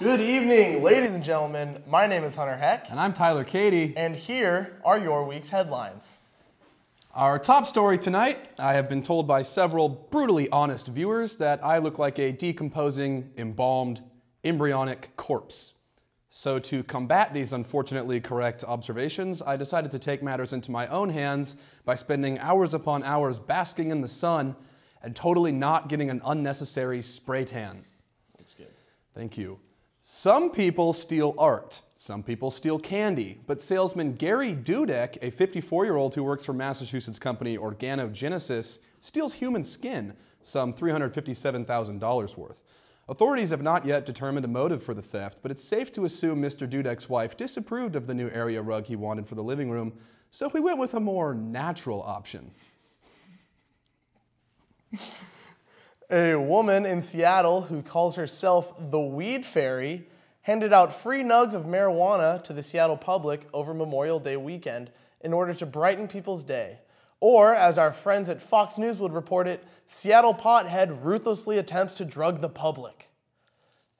Good evening, ladies and gentlemen. My name is Hunter Heck. And I'm Tyler Cady. And here are your week's headlines. Our top story tonight, I have been told by several brutally honest viewers that I look like a decomposing, embalmed, embryonic corpse. So to combat these unfortunately correct observations, I decided to take matters into my own hands by spending hours upon hours basking in the sun and totally not getting an unnecessary spray tan. Looks good. Thank you. Some people steal art, some people steal candy, but salesman Gary Dudek, a 54-year-old who works for Massachusetts company Organogenesis, steals human skin, some $357,000 worth. Authorities have not yet determined a motive for the theft, but it's safe to assume Mr. Dudek's wife disapproved of the new area rug he wanted for the living room, so we went with a more natural option. A woman in Seattle who calls herself the Weed Fairy handed out free nugs of marijuana to the Seattle public over Memorial Day weekend in order to brighten people's day. Or, as our friends at Fox News would report it, Seattle pothead ruthlessly attempts to drug the public.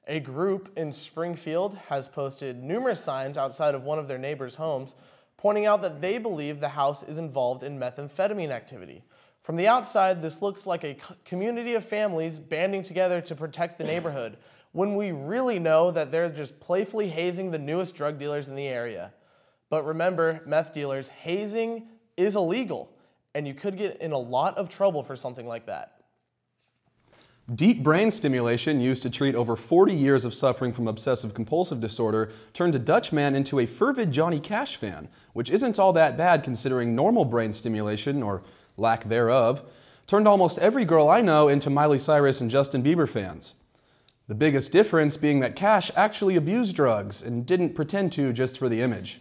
A group in Springfield has posted numerous signs outside of one of their neighbors' homes pointing out that they believe the house is involved in methamphetamine activity. From the outside, this looks like a community of families banding together to protect the neighborhood, when we really know that they're just playfully hazing the newest drug dealers in the area. But remember, meth dealers, hazing is illegal, and you could get in a lot of trouble for something like that. Deep brain stimulation used to treat over 40 years of suffering from obsessive-compulsive disorder turned a Dutch man into a fervid Johnny Cash fan, which isn't all that bad considering normal brain stimulation, or lack thereof, turned almost every girl I know into Miley Cyrus and Justin Bieber fans. The biggest difference being that Cash actually abused drugs and didn't pretend to just for the image.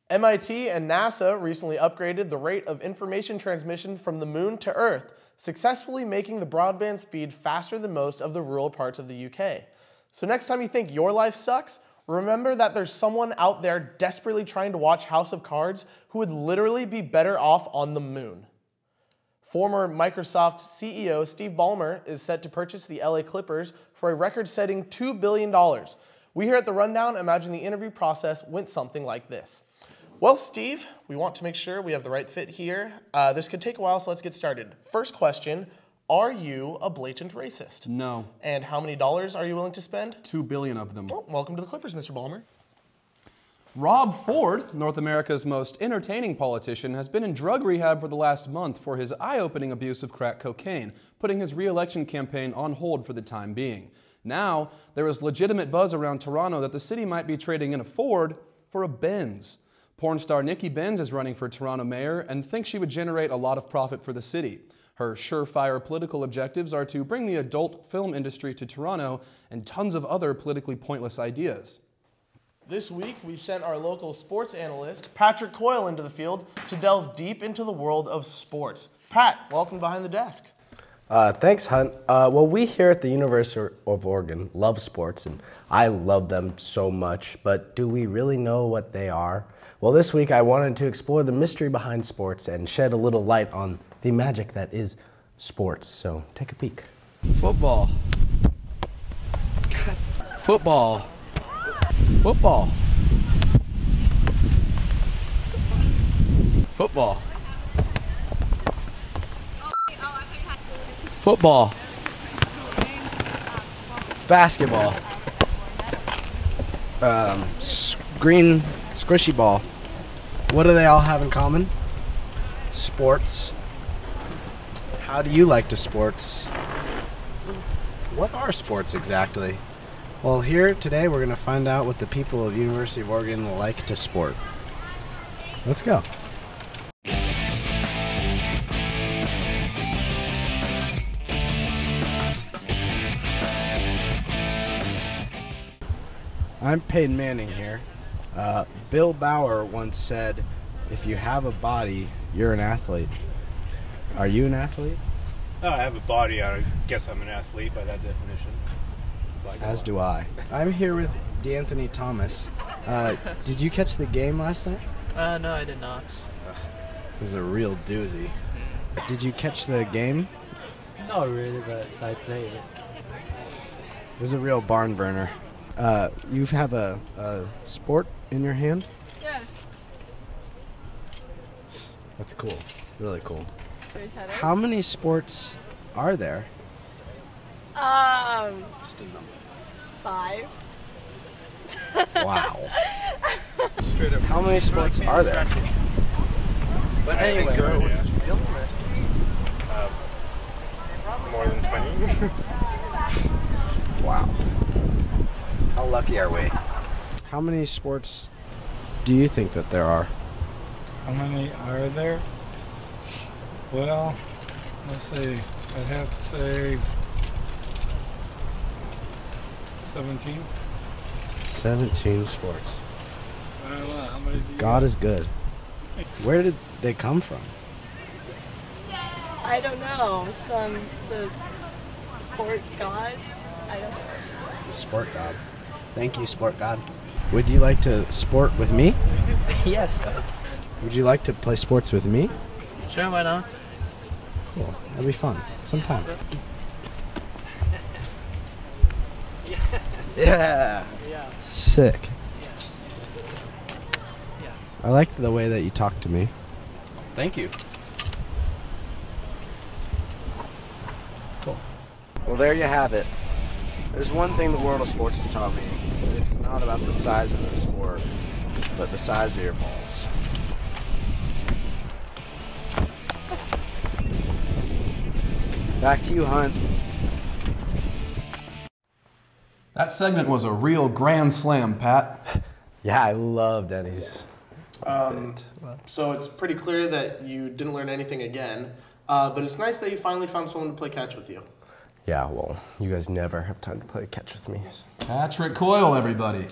MIT and NASA recently upgraded the rate of information transmission from the moon to Earth, successfully making the broadband speed faster than most of the rural parts of the UK. So next time you think your life sucks, remember that there's someone out there desperately trying to watch House of Cards who would literally be better off on the moon. Former Microsoft CEO Steve Ballmer is set to purchase the LA Clippers for a record-setting $2 billion. We here at The Rundown imagine the interview process went something like this. Well, Steve, we want to make sure we have the right fit here. This could take a while, so let's get started. First question, are you a blatant racist? No. And how many dollars are you willing to spend? $2 billion of them. Well, welcome to the Clippers, Mr. Ballmer. Rob Ford, North America's most entertaining politician, has been in drug rehab for the last month for his eye-opening abuse of crack cocaine, putting his re-election campaign on hold for the time being. Now, there is legitimate buzz around Toronto that the city might be trading in a Ford for a Benz. Porn star Nikki Benz is running for Toronto mayor and thinks she would generate a lot of profit for the city. Her surefire political objectives are to bring the adult film industry to Toronto and tons of other politically pointless ideas. This week, we sent our local sports analyst, Patrick Coyle, into the field to delve deep into the world of sports. Pat, welcome behind the desk. Thanks, Hunt. Well, we here at the University of Oregon love sports, and I love them so much, but do we really know what they are? Well, this week I wanted to explore the mystery behind sports and shed a little light on the magic that is sports. So take a peek. Football. Football. Football. Football. Football. Basketball. Green squishy ball. What do they all have in common? Sports. How do you like to sports? What are sports exactly? Well, here today we're going to find out what the people of University of Oregon like to sport. Let's go. I'm Peyton Manning here. Bill Bauer once said, if you have a body, you're an athlete. Are you an athlete? I have a body. I guess I'm an athlete by that definition. As do I. I'm here with D'Anthony Thomas. Did you catch the game last night? No, I did not. It was a real doozy. Did you catch the game? Not really, but I played it. was a real barn burner. You have a sport in your hand? Yeah. That's cool. Really cool. Very tennis. How many sports are there? Just a number. 5. Wow. How many sports are there? But anyway, more than 20. Wow. How lucky are we? How many sports do you think that there are? How many are there? Well, let's see. I'd have to say 17. 17 sports. How many do you God is good. Where did they come from? I don't know. The sport god. I don't know. The sport god. Thank you, sport god. Would you like to sport with me? Yes. Would you like to play sports with me? Sure, why not? Cool. That'd be fun. Sometime. Yeah. Sick. I like the way that you talk to me. Thank you. Cool. Well, there you have it. There's one thing the world of sports has taught me. It's not about the size of the sport, but the size of your balls. Back to you, Hunt. That segment was a real grand slam, Pat. Yeah, I love Denny's. So it's pretty clear that you didn't learn anything again, but it's nice that you finally found someone to play catch with you. Yeah, well, you guys never have time to play catch with me. Patrick Coyle, everybody.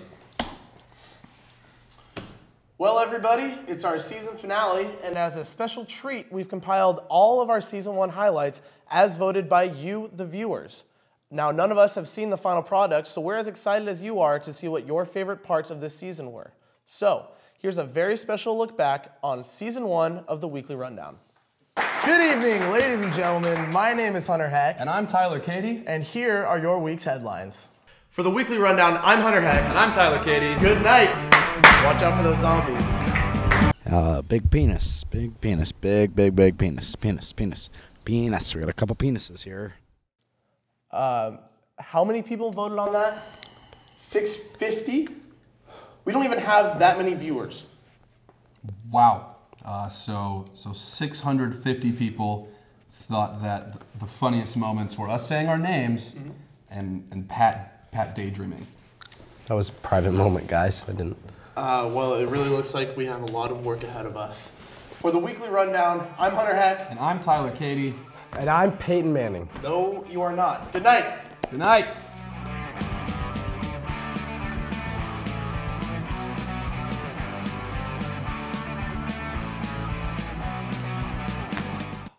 Well, everybody, it's our season finale, and as a special treat, we've compiled all of our Season 1 highlights as voted by you, the viewers. Now, none of us have seen the final product, so we're as excited as you are to see what your favorite parts of this season were. So, here's a very special look back on Season 1 of the Weekly Rundown. Good evening, ladies and gentlemen. My name is Hunter Heck, And I'm Tyler Cady. and here are your week's headlines. For the Weekly Rundown, I'm Hunter Heck. And I'm Tyler Cady. Good night. Watch out for those zombies. Big penis. Big penis. Big penis. Penis. We got a couple penises here. How many people voted on that? 650? We don't even have that many viewers. Wow. So 650 people thought that the funniest moments were us saying our names and Pat daydreaming. That was a private moment, guys. I didn't. Well, it really looks like we have a lot of work ahead of us. For the Weekly Rundown, I'm Hunter Heck. And I'm Tyler Cady. And I'm Peyton Manning. No, you are not. Good night. Good night.